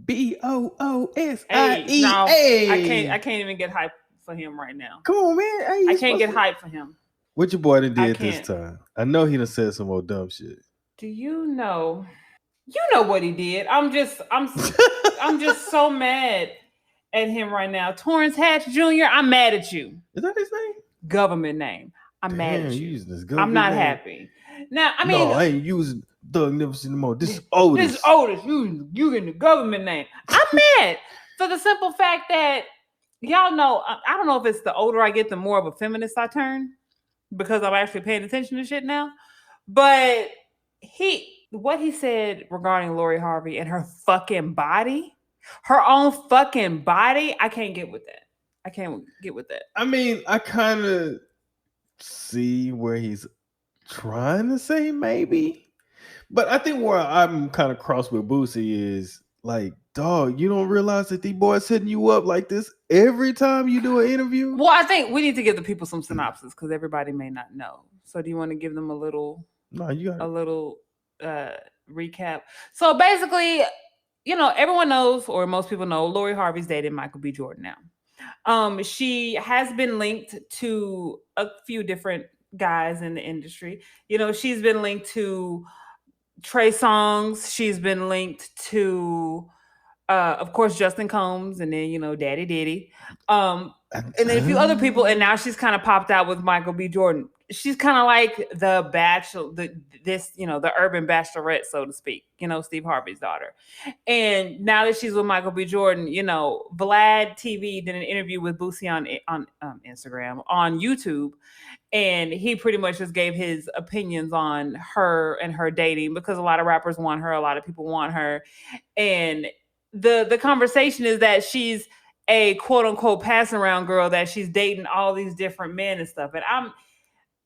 Boosie. Hey, no, Hey, I can't even get hype for him right now. come on, man. Hey, I can't get hype for him. What your boy done I did this can't. time? I know he done said some more dumb shit. Do you know? You know what he did. I'm just so mad at him right now. Torrance Hatch Jr., I'm mad at you. Is that his name? Government name. I'm mad at you. Using this I'm not name. happy. Now, I mean, no, I ain't using Thug Nipsey no more. This is Otis. This is Otis. You in the government name. I'm mad for the simple fact that y'all know. I don't know if it's the older I get, the more of a feminist I turn, because I'm actually paying attention to shit now. But what he said regarding Lori Harvey and her fucking body, her own fucking body, I can't get with that. I can't get with that. I mean, I kind of see where he's trying to say maybe, but I think where I'm kind of cross with Boosie is like, dog, you don't realize that these boys hitting you up like this every time you do an interview? Well, I think we need to give the people some synopsis because everybody may not know. So do you want to give them a little recap? So basically, everyone knows, or most people know, Lori Harvey's dating Michael B. Jordan now. She has been linked to a few different guys in the industry. She's been linked to Trey Songz. She's been linked to, of course, Justin Combs, and then Daddy Diddy, and then a few other people. And now she's kind of popped out with Michael B. Jordan. She's kind of like the bachelor, the urban bachelorette, so to speak. Steve Harvey's daughter. And now that she's with Michael B. Jordan, Vlad TV did an interview with Boosie on Instagram, on YouTube, and he pretty much just gave his opinions on her and her dating, because a lot of rappers want her, a lot of people want her, and the conversation is that she's a quote unquote passing around girl, that she's dating all these different men and stuff, and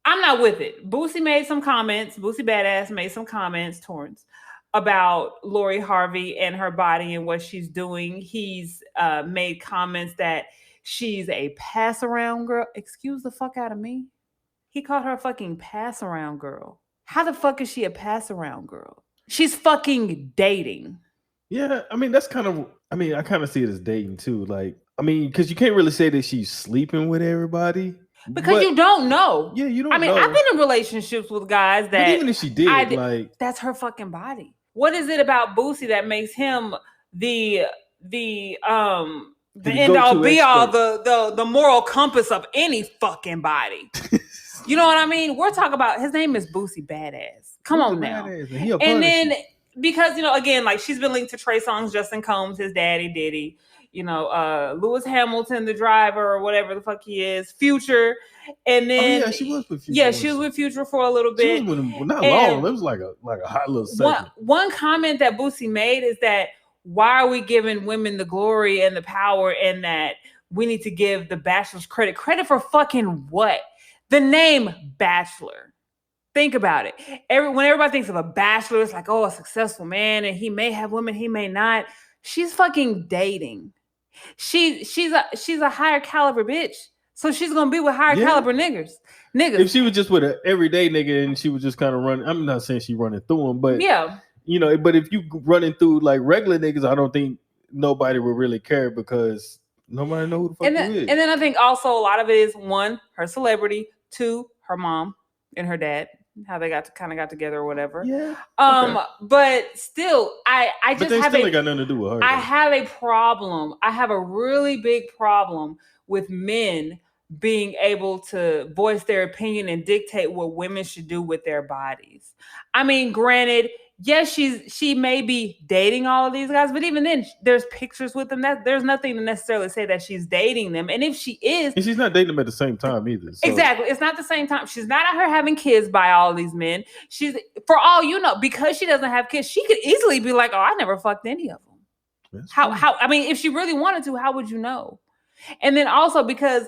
I'm not with it. Boosie made some comments. Boosie Badazz made some comments, Torrance, about Lori Harvey and her body and what she's doing. He's made comments that she's a pass around girl. Excuse the fuck out of me. He called her a fucking pass around girl. How the fuck is she a pass around girl? She's fucking dating. Yeah, I mean, I kind of see it as dating too. Like, I mean, because you can't really say that she's sleeping with everybody. Because you don't know. Yeah, you don't know. I mean, I've been in relationships with guys that... But even if she did, that's her fucking body. What is it about Boosie that makes him the end all be all, the moral compass of any fucking body? You know what I mean? We're talking about... His name is Boosie Badazz. Come on now. And then, because, again, like, she's been linked to Trey Songz, Justin Combs, his daddy, Diddy. Lewis Hamilton, the driver, or whatever the fuck he is, Future, and then she was with Future. Yeah, she was with Future for a little bit. She was with him, not long. It was like a hot little second. One comment that Boosie made is that, why are we giving women the glory and the power, and that we need to give the bachelors credit? Credit for fucking what? The name Bachelor. Think about it. When everybody thinks of a bachelor, it's like, oh, a successful man, and he may have women, he may not. She's fucking dating. She's a higher caliber bitch, so she's gonna be with higher caliber niggas. If she was just with an everyday nigga and she was just kind of running, I'm not saying she running through them, but but if you running through like regular niggas, I don't think nobody would really care, because nobody know who the fuck you is. And then I think also a lot of it is, one, her celebrity, two, her mom and her dad, how they got together or whatever. Yeah. But still, I just ain't got nothing to do with her. I have a problem. I have a really big problem with men being able to voice their opinion and dictate what women should do with their bodies. I mean, granted, yes, she may be dating all of these guys, but even then, there's pictures with them. There's nothing to necessarily say that she's dating them. And if she is, and she's not dating them at the same time either. So. Exactly, it's not the same time. She's not out here having kids by all these men. She's, for all you know, because she doesn't have kids, she could easily be like, "Oh, I never fucked any of them." How? I mean, if she really wanted to, how would you know? And then also because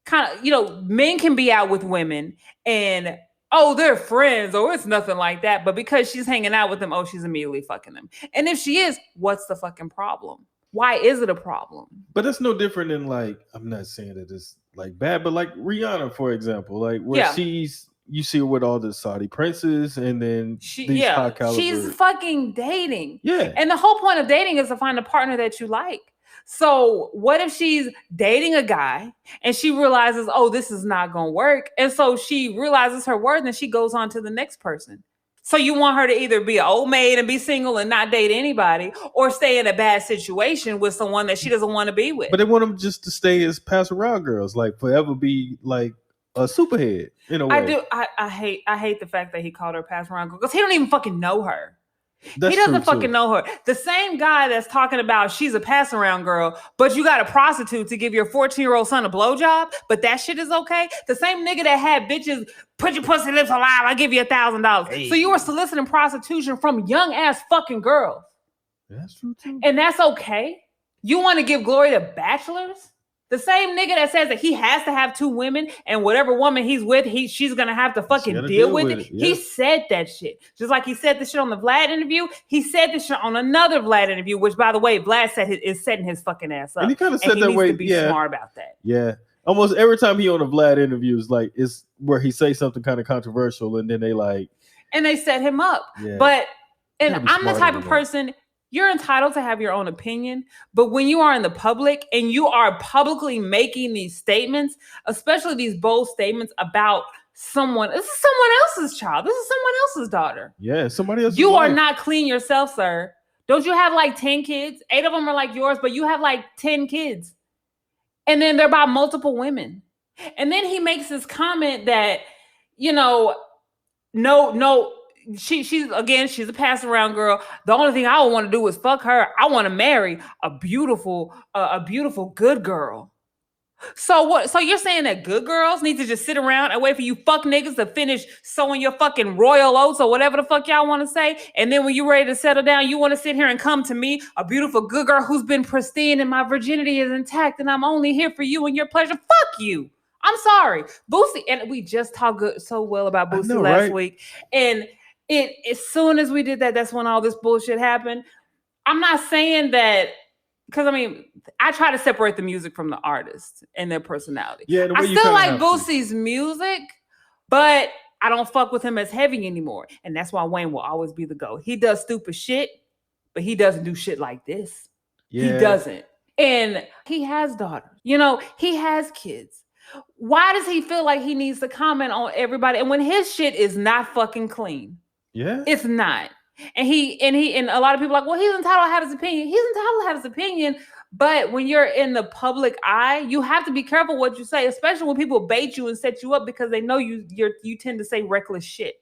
kind of, men can be out with women and, oh, they're friends, or it's nothing like that. But because she's hanging out with them, oh, she's immediately fucking them. And if she is, what's the fucking problem? Why is it a problem? But that's no different than, like, I'm not saying that it's like bad, but like Rihanna, for example, like where she's you see her with all the Saudi princes, and then these high caliber. She's fucking dating. Yeah. And the whole point of dating is to find a partner that you like. So what if she's dating a guy and she realizes, oh, this is not going to work. And so she realizes her worth and she goes on to the next person. So you want her to either be an old maid and be single and not date anybody, or stay in a bad situation with someone that she doesn't want to be with. But they want them just to stay as pass around girls, like forever be like a superhead in a way. I do. I hate the fact that he called her pass around girl because he don't even fucking know her. That's he doesn't true, fucking know her. The same guy that's talking about she's a pass around girl, but you got a prostitute to give your 14-year-old son a blowjob, but that shit is okay. The same nigga that had bitches put your pussy lips alive, I'll give you $1,000. Hey. So you were soliciting prostitution from young ass fucking girls. That's true too. And that's okay. You want to give glory to bachelors? The same nigga that says that he has to have 2 women and whatever woman he's with, she's going to have to fucking deal with it. Yeah. He said that shit. Just like he said this shit on the Vlad interview. He said this shit on another Vlad interview, which, by the way, Vlad said is setting his fucking ass up. And he kind of said that way. He needs to be smart about that. Yeah. Almost every time he on a Vlad interview is like, it's where he says something kind of controversial and then they like. And they set him up. Yeah. But, and I'm the type of person... You're entitled to have your own opinion, but when you are in the public and you are publicly making these statements, especially these bold statements about someone, this is someone else's child. This is someone else's daughter. Yeah, somebody else's You life. are not clean yourself, sir. Don't you have like 10 kids? 8 of them are like yours, but you have like 10 kids. And then they're by multiple women. And then he makes this comment that, you know, no, she's a pass around girl. The only thing I would want to do is fuck her. I want to marry a beautiful good girl. So what? So you're saying that good girls need to just sit around and wait for you fuck niggas to finish sowing your fucking royal oats or whatever the fuck y'all want to say, and then when you're ready to settle down, you want to sit here and come to me, a beautiful good girl who's been pristine and my virginity is intact, and I'm only here for you and your pleasure. Fuck you. I'm sorry, Boosie, and we just talked so well about Boosie last week, and. As soon as we did that, that's when all this bullshit happened. I'm not saying that because I mean, I try to separate the music from the artist and their personality. Yeah, I still like Boosie's music, but I don't fuck with him as heavy anymore. And that's why Wayne will always be the GOAT. He does stupid shit, but he doesn't do shit like this. Yeah. He doesn't. And he has daughters. You know, he has kids. Why does he feel like he needs to comment on everybody? And when his shit is not fucking clean. Yeah, it's not, and a lot of people are like, well, he's entitled to have his opinion. He's entitled to have his opinion, but when you're in the public eye, you have to be careful what you say, especially when people bait you and set you up because they know you tend to say reckless shit,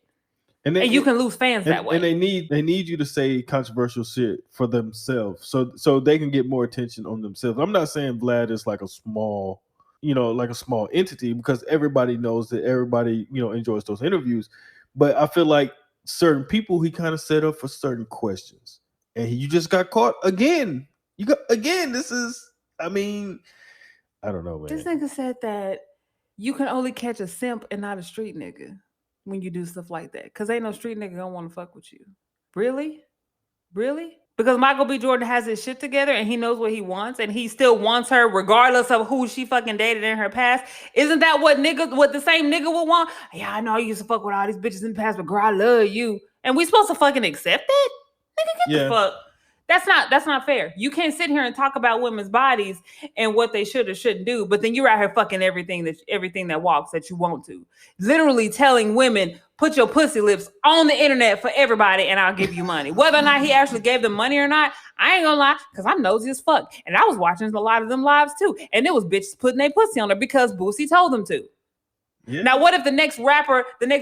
and you can lose fans that way. And they need you to say controversial shit for themselves, so they can get more attention on themselves. I'm not saying Vlad is like a small entity because everybody knows that everybody enjoys those interviews, but I feel like. Certain people he kind of set up for certain questions, and you just got caught again. This is, I mean, I don't know, man. This nigga said that you can only catch a simp and not a street nigga when you do stuff like that, because ain't no street nigga gonna want to fuck with you. Really? Because Michael B. Jordan has his shit together and he knows what he wants and he still wants her regardless of who she fucking dated in her past. Isn't that what the same nigga would want? Yeah, I know I used to fuck with all these bitches in the past, but girl, I love you. And we supposed to fucking accept that? Nigga, get the fuck. That's not fair. You can't sit here and talk about women's bodies and what they should or shouldn't do, but then you're out here fucking everything that walks that you want to. Literally telling women, put your pussy lips on the internet for everybody and I'll give you money. Whether or not he actually gave them money or not, I ain't gonna lie, because I'm nosy as fuck. And I was watching a lot of them lives too. And it was bitches putting their pussy on her because Boosie told them to. Yeah. Now, what if the next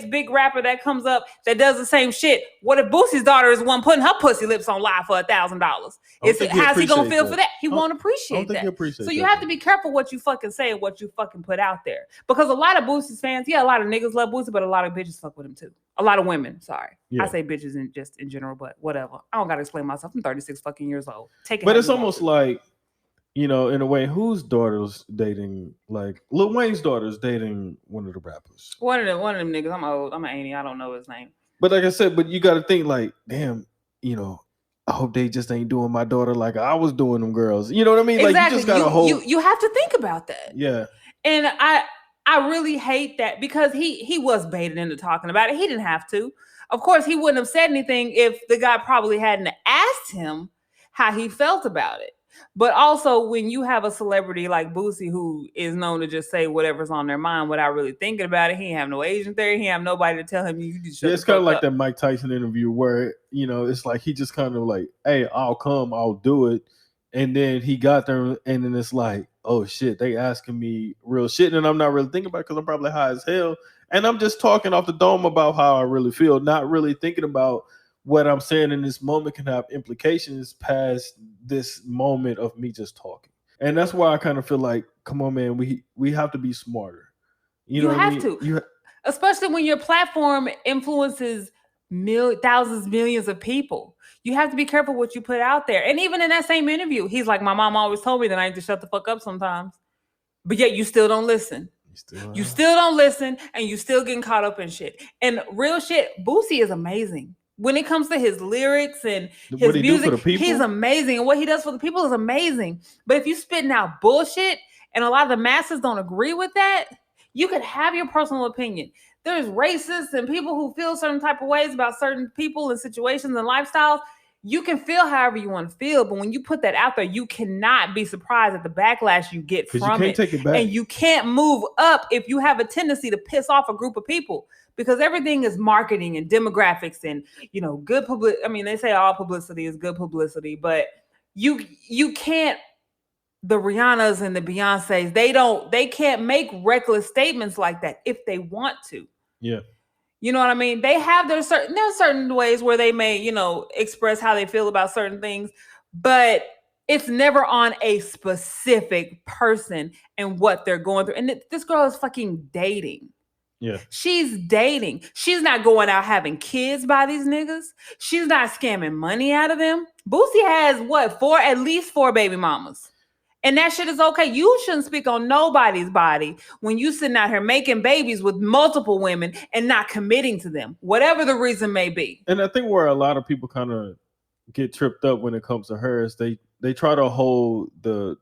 big rapper that comes up that does the same shit? What if Boosie's daughter is the one putting her pussy lips on live for $1,000? How's he gonna feel for that? He won't appreciate that. So you have to be careful what you fucking say and what you fucking put out there. Because a lot of Boosie's fans, a lot of niggas love Boosie, but a lot of bitches fuck with him too. A lot of women, sorry. Yeah. I say bitches in general, but whatever. I don't gotta explain myself. I'm 36 fucking years old. But it's almost like, in a way, whose daughter's dating, like Lil Wayne's daughter's dating one of the rappers. One of them niggas. I'm old. I'm an auntie. I don't know his name. But like I said, you got to think like, damn, I hope they just ain't doing my daughter like I was doing them girls. You know what I mean? Exactly. Like you just got to hold. You have to think about that. Yeah. And I really hate that because he was baited into talking about it. He didn't have to. Of course, he wouldn't have said anything if the guy probably hadn't asked him how he felt about it. But also, when you have a celebrity like Boosie who is known to just say whatever's on their mind without really thinking about it, he ain't have no agent there. He ain't have nobody to tell him you just shut Yeah, the it's kind of fuck like up. that Mike Tyson interview where, it's like he just kind of like, hey, I'll come, I'll do it. And then he got there and then it's like, oh shit, they asking me real shit and I'm not really thinking about it because I'm probably high as hell. And I'm just talking off the dome about how I really feel, not really thinking about what I'm saying in this moment can have implications past this moment of me just talking. And that's why I kind of feel like, come on, man, we have to be smarter. You You know what I have mean? to, especially when your platform influences thousands, millions of people. You have to be careful what you put out there. And even in that same interview, he's like, my mom always told me that I need to shut the fuck up sometimes. But yet you still don't listen. You still don't listen and you still getting caught up in shit. And real shit, Boosie is amazing. When it comes to his lyrics and his what he do for music, the people? he's amazing. And what he does for the people is amazing. But if you spitting out bullshit and a lot of the masses don't agree with that, you could have your personal opinion. There's racists and people who feel certain type of ways about certain people and situations and lifestyles. You can feel however you want to feel, but when you put that out there, you cannot be surprised at the backlash you get from you can't it. take it back. And you can't move up if you have a tendency to piss off a group of people, because everything is marketing and demographics and good publicity. I mean, they say all publicity is good publicity, but you can't. The Rihannas and the Beyoncés, they can't make reckless statements like that if they want to. Yeah. You know what I mean? They have there's certain ways where they may, express how they feel about certain things, but it's never on a specific person and what they're going through. And this girl is fucking dating. Yeah. She's dating. She's not going out having kids by these niggas. She's not scamming money out of them. Boosie has at least 4 baby mamas. And that shit is okay. You shouldn't speak on nobody's body when you sitting out here making babies with multiple women and not committing to them, whatever the reason may be. And I think where a lot of people kind of get tripped up when it comes to her is they try to hold the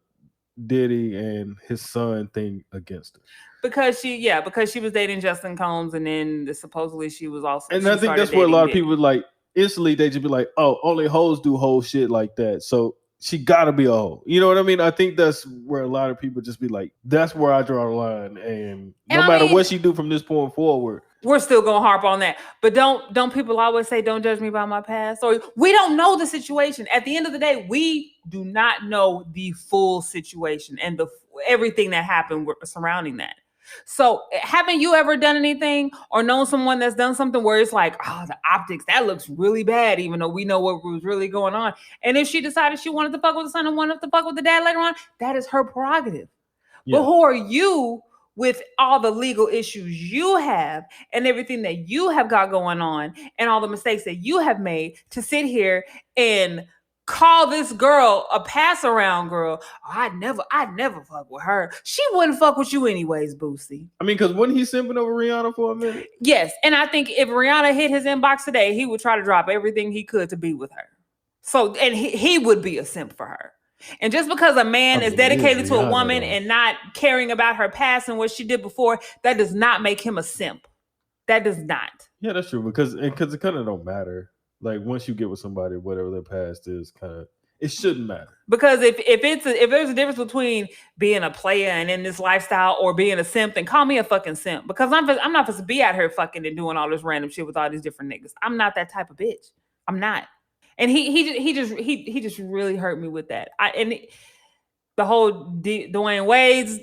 Diddy and his son thing against her. Because she was dating Justin Combs, and then supposedly she was also. And I think that's where a lot of people like instantly they just be like, oh, only hoes do whole shit like that. So she gotta be a hoe. You know what I mean? I think that's where a lot of people just be like, that's where I draw the line. And no matter what she do from this point forward, we're still gonna harp on that. But don't people always say, don't judge me by my past? Or we don't know the situation. At the end of the day, we do not know the full situation and everything that happened surrounding that. So haven't you ever done anything or known someone that's done something where it's like, oh, the optics, that looks really bad, even though we know what was really going on? And if she decided she wanted to fuck with the son and wanted to fuck with the dad later on, that is her prerogative. Yeah. But who are you with all the legal issues you have and everything that you have got going on and all the mistakes that you have made to sit here and call this girl a pass around girl? Oh, I'd never fuck with her. She wouldn't fuck with you anyways, Boosie. I mean, because wasn't he simping over Rihanna for a minute? Yes, and I think if Rihanna hit his inbox today, he would try to drop everything he could to be with her. So, and he would be a simp for her. And just because a man is dedicated to a woman and not caring about her past and what she did before, that does not make him a simp. That does not. Yeah, that's true, because it kind of don't matter. Like once you get with somebody, whatever their past is, it shouldn't matter. Because if there's a difference between being a player and in this lifestyle or being a simp, then call me a fucking simp. Because I'm not supposed to be out here fucking and doing all this random shit with all these different niggas. I'm not that type of bitch. I'm not. And he just really hurt me with that. The whole Dwayne Wade's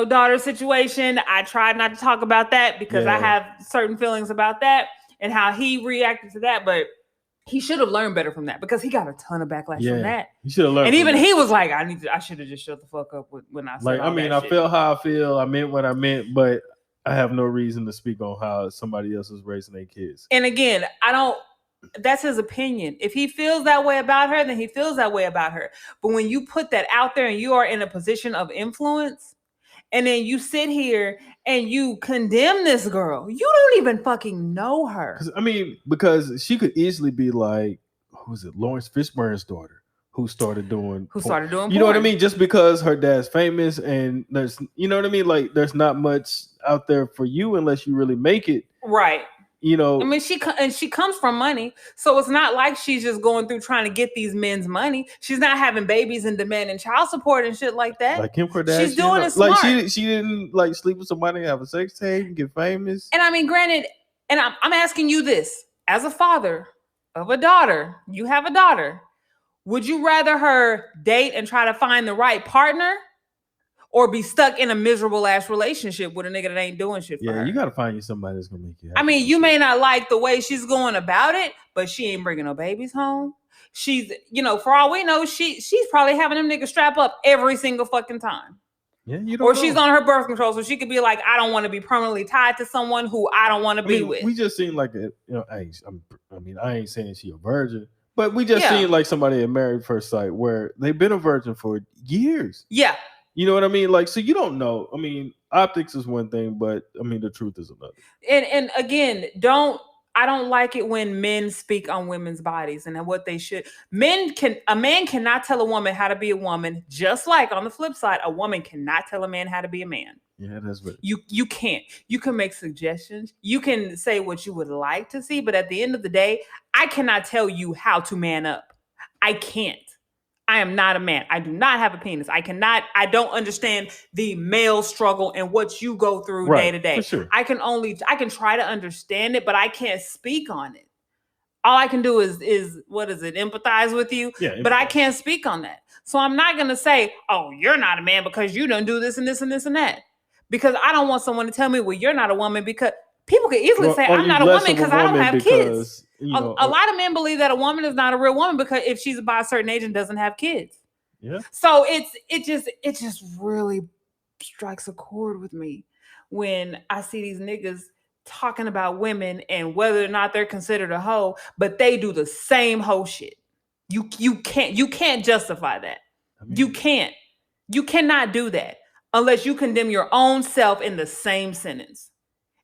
daughter situation. I tried not to talk about that because I have certain feelings about that and how he reacted to that, but he should have learned better from that because he got a ton of backlash from that. He should have learned. And even he was like, I should have just shut the fuck up when I said I feel how I feel. I meant what I meant, but I have no reason to speak on how somebody else is raising their kids. And again, that's his opinion. If he feels that way about her, then he feels that way about her. But when you put that out there and you are in a position of influence, and then you sit here and you condemn this girl, you don't even fucking know her. Because she could easily be like, who's it, Lawrence Fishburne's daughter, who started doing Who porn. started doing You know what I porn. mean? Just because her dad's famous and there's, you know what I mean? Like there's not much out there for you unless you really make it. Right. You know, I mean, she comes from money, so it's not like she's just going through trying to get these men's money. She's not having babies and demanding child support and shit like that. like Kim She's Kardashian, doing it like smart. she didn't like sleep with somebody, have a sex tape, and get famous. And I mean, granted, and I'm asking you this as a father of a daughter. You have a daughter. Would you rather her date and try to find the right partner, or be stuck in a miserable ass relationship with a nigga that ain't doing shit for her? You gotta find you somebody that's gonna make you happy. I mean, you may not like the way she's going about it, but she ain't bringing no babies home. She's, for all we know, she's probably having them niggas strap up every single fucking time. Yeah, you don't Or know. she's on her birth control, so she could be like, I don't want to be permanently tied to someone who I don't want to be with. We just seen like I ain't saying she a virgin, but we just seen like somebody at Married First Sight where they've been a virgin for years. Yeah. You know what I mean? Like, so you don't know. I mean, optics is one thing, but I mean, the truth is another. And again, I don't like it when men speak on women's bodies and what they should. A man cannot tell a woman how to be a woman, just like on the flip side, a woman cannot tell a man how to be a man. Yeah, that's what you can't. You can make suggestions. You can say what you would like to see, but at the end of the day, I cannot tell you how to man up. I can't. I am not a man. I do not have a penis. I don't understand the male struggle and what you go through day to day. For sure. I can try to understand it, but I can't speak on it. All I can do is what is it? Empathize with you. Yeah, but I can't speak on that. So I'm not going to say, oh, you're not a man because you don't do this and this and this and that. Because I don't want someone to tell me, well, you're not a woman, because people could easily say I'm not a woman because I don't have kids. A lot of men believe that a woman is not a real woman because if she's by a certain age and doesn't have kids. Yeah. So it just really strikes a chord with me when I see these niggas talking about women and whether or not they're considered a hoe, but they do the same hoe shit. You can't justify that. You can't. You cannot do that unless you condemn your own self in the same sentence.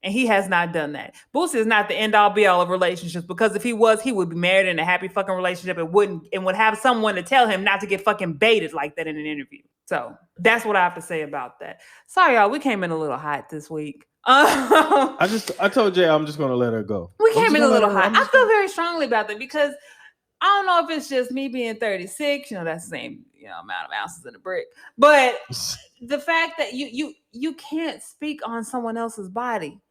And he has not done that. Boosie is not the end all be all of relationships, because if he was, he would be married in a happy fucking relationship and would have someone to tell him not to get fucking baited like that in an interview. So that's what I have to say about that. Sorry, y'all, we came in a little hot this week. I told Jay I'm just gonna let her go. We came in a little hot. I feel very strongly about that because I don't know if it's just me being 36. That's the same amount of ounces in a brick. But the fact that you can't speak on someone else's body.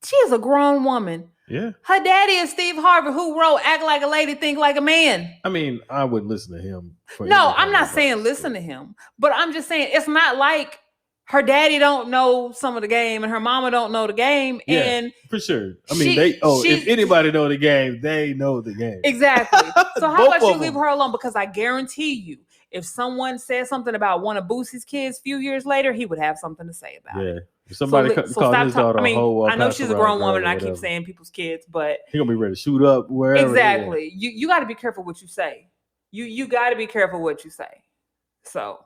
She is a grown woman. Yeah. Her daddy is Steve Harvey, who wrote Act Like a Lady, Think Like a Man. I mean, I would listen to him. No, I'm not saying listen to him. But I'm just saying it's not like her daddy don't know some of the game and her mama don't know the game. Yeah, and for sure. I mean, if anybody know the game, they know the game. Exactly. So how about you leave her alone? Because I guarantee you, if someone said something about one of Boosie's kids a few years later, he would have something to say about it. If somebody called his daughter a hoe, I know she's a grown woman and I keep saying people's kids, but he gonna be ready to shoot up wherever. Exactly. You got to be careful what you say. You got to be careful what you say. So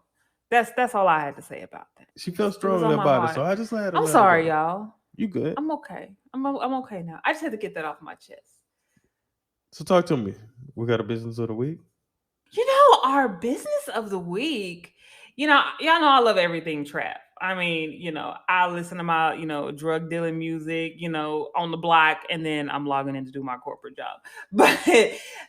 that's all I had to say about that. She felt strongly about it, so I just let her. I'm sorry, y'all. You good? I'm okay. I'm okay now. I just had to get that off my chest. So talk to me. We got a business of the week. Our business of the week. Y'all know I love everything trap. I mean, I listen to my, drug dealing music, on the block, and then I'm logging in to do my corporate job. But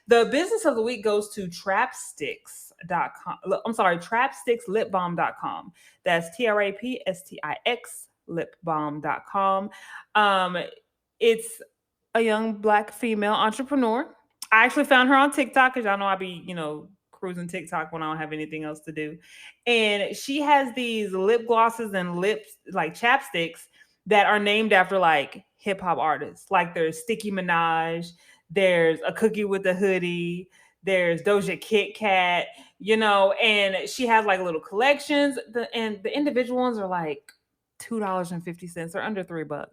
the business of the week goes to TrapStix.com. I'm sorry, TrapStixLipBalm.com. That's TrapStix lipbalm.com. It's a young Black female entrepreneur. I actually found her on TikTok because y'all know I be, cruising TikTok when I don't have anything else to do. And she has these lip glosses and lips, like chapsticks, that are named after like hip hop artists. Like there's Nicki Minaj, there's A Cookie with a Hoodie, there's Doja Cat, and she has like little collections. And the individual ones are like $2.50. They're under $3.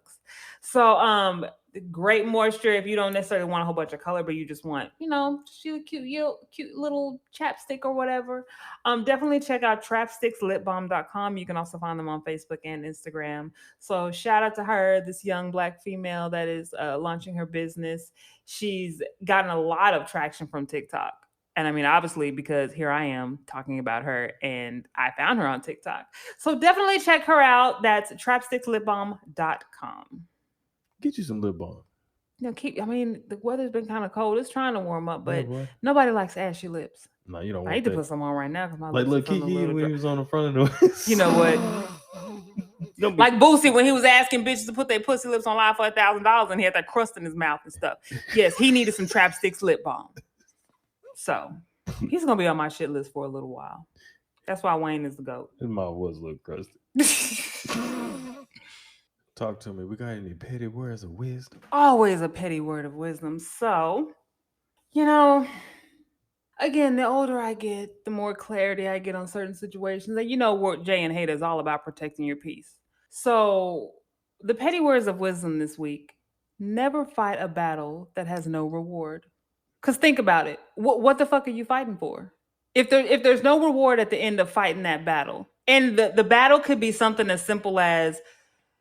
So great moisture if you don't necessarily want a whole bunch of color, but you just want, cute little chapstick or whatever. Definitely check out TrapStixLipBalm.com. You can also find them on Facebook and Instagram. So shout out to her, this young Black female that is launching her business. She's gotten a lot of traction from TikTok. And I mean, obviously, because here I am talking about her and I found her on TikTok. So definitely check her out. That's TrapStixLipBalm.com. Get you some lip balm. I mean, the weather's been kind of cold. It's trying to warm up, Yeah, but boy. nobody likes ashy lips. No, you don't I want need to that. put some on right now because my Like lips are look, feeling a Kiki little when dry. he was on the front of the. You know what? Don't be- Like Boosie when he was asking bitches to put their pussy lips on live for $1,000 and he had that crust in his mouth and stuff. Yes, he needed some TrapStix Lip Balm. So he's gonna be on my shit list for a little while. That's why Wayne is the GOAT. His mouth was a little crusty. Talk to me. We got any petty words of wisdom? Always a petty word of wisdom. So, again, the older I get, the more clarity I get on certain situations. And what Jay and Hater is all about, protecting your peace. So, the petty words of wisdom this week: never fight a battle that has no reward. Because think about it. What the fuck are you fighting for? If there's no reward at the end of fighting that battle, and the battle could be something as simple as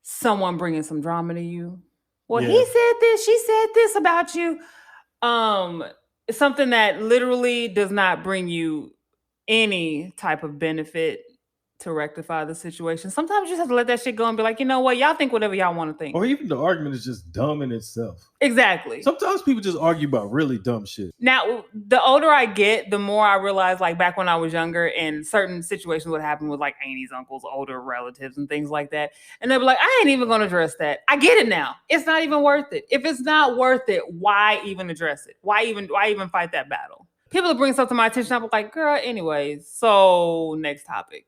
someone bringing some drama to you. Well, he said this, she said this about you. It's something that literally does not bring you any type of benefit to rectify the situation. Sometimes you just have to let that shit go and be like, you know what, y'all think whatever y'all want to think. Or even the argument is just dumb in itself. Exactly. Sometimes people just argue about really dumb shit. Now, the older I get, the more I realize, like back when I was younger, and certain situations would happen with like aunties, uncles, older relatives, and things like that. And they'd be like, I ain't even going to address that. I get it now. It's not even worth it. If it's not worth it, why even address it? Why even fight that battle? People that bring stuff to my attention, I'm like, girl, anyways. So next topic.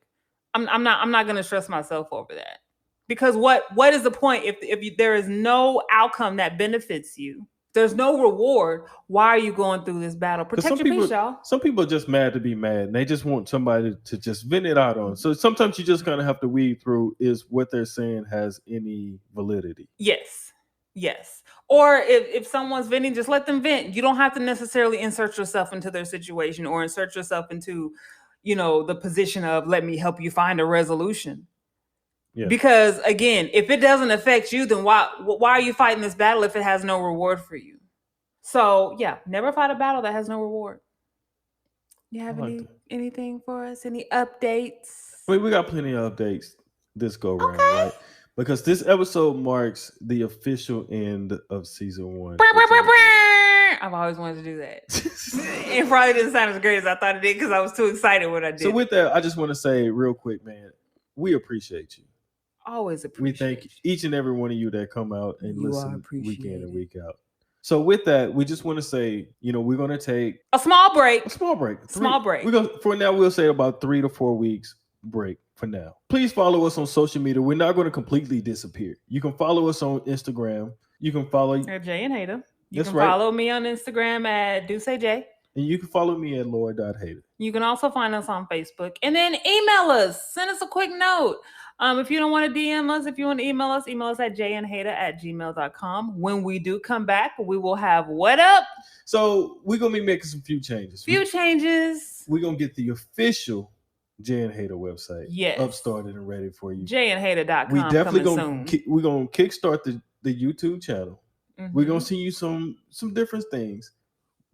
I'm not going to stress myself over that. Because what is the point if there is no outcome that benefits you? There's no reward. Why are you going through this battle? Protect your peace, y'all. Some people are just mad to be mad, and they just want somebody to just vent it out on. So sometimes you just kind of have to weed through, is what they're saying has any validity? Yes. Or if someone's venting, just let them vent. You don't have to necessarily insert yourself into their situation or insert yourself into, the position of, let me help you find a resolution. Yeah. Because again, if it doesn't affect you, then why are you fighting this battle if it has no reward for you? So yeah, never fight a battle that has no reward. You have anything for us? Any updates? Wait, we got plenty of updates this go round, right? Because this episode marks the official end of season 1. I've always wanted to do that. It probably didn't sound as great as I thought it did because I was too excited when I did. So with that, I just want to say real quick, man, we appreciate you. Always appreciate. We thank each and every one of you that come out and listen week in and week out. So with that, we just want to say, we're going to take a small break. For now, we'll say about 3 to 4 weeks break for now. Please follow us on social media. We're not going to completely disappear. You can follow us on Instagram. You can follow Jay and Hater. You can follow me on Instagram at DuceJ. And you can follow me at Lori.Hater. You can also find us on Facebook. And then email us. Send us a quick note. If you don't want to DM us, if you want to email us at jandhater@gmail.com. When we do come back, we will have what up? So we're going to be making some few changes. We're going to get the official Jay and Hater website up, started, and ready for you. jandhater.com. We definitely we're going to kickstart the YouTube channel. Mm-hmm. We're going to see you some different things.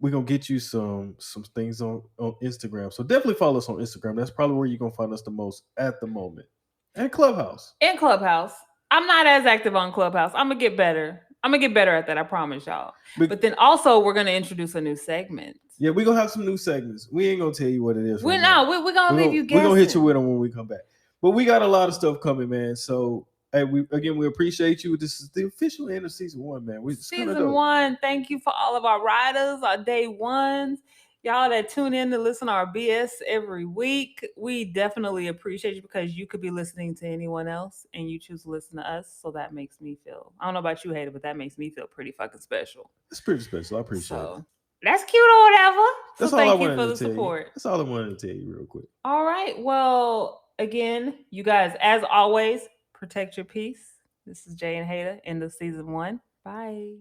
We're going to get you some things on Instagram. So definitely follow us on Instagram. That's probably where you're going to find us the most at the moment. And Clubhouse. I'm not as active on Clubhouse. I'm going to get better. At that. I promise y'all. But then also we're going to introduce a new segment. Yeah, we're going to have some new segments. We ain't going to tell you what it is. We're going to leave you guessing. We're going to hit you with them when we come back. But we got a lot of stuff coming, man. So hey, we appreciate you. This is the official end of season 1, man. Season 1. Thank you for all of our riders, our day ones, y'all that tune in to listen to our BS every week. We definitely appreciate you because you could be listening to anyone else and you choose to listen to us. So that makes me feel, I don't know about you, Hater, but that makes me feel pretty fucking special. It's pretty special. I appreciate it. That's cute or whatever. That's so thank you for the support. That's all I wanted to tell you real quick. All right. Well, again, you guys, as always, protect your peace. This is Jay and Hater, end of season 1. Bye.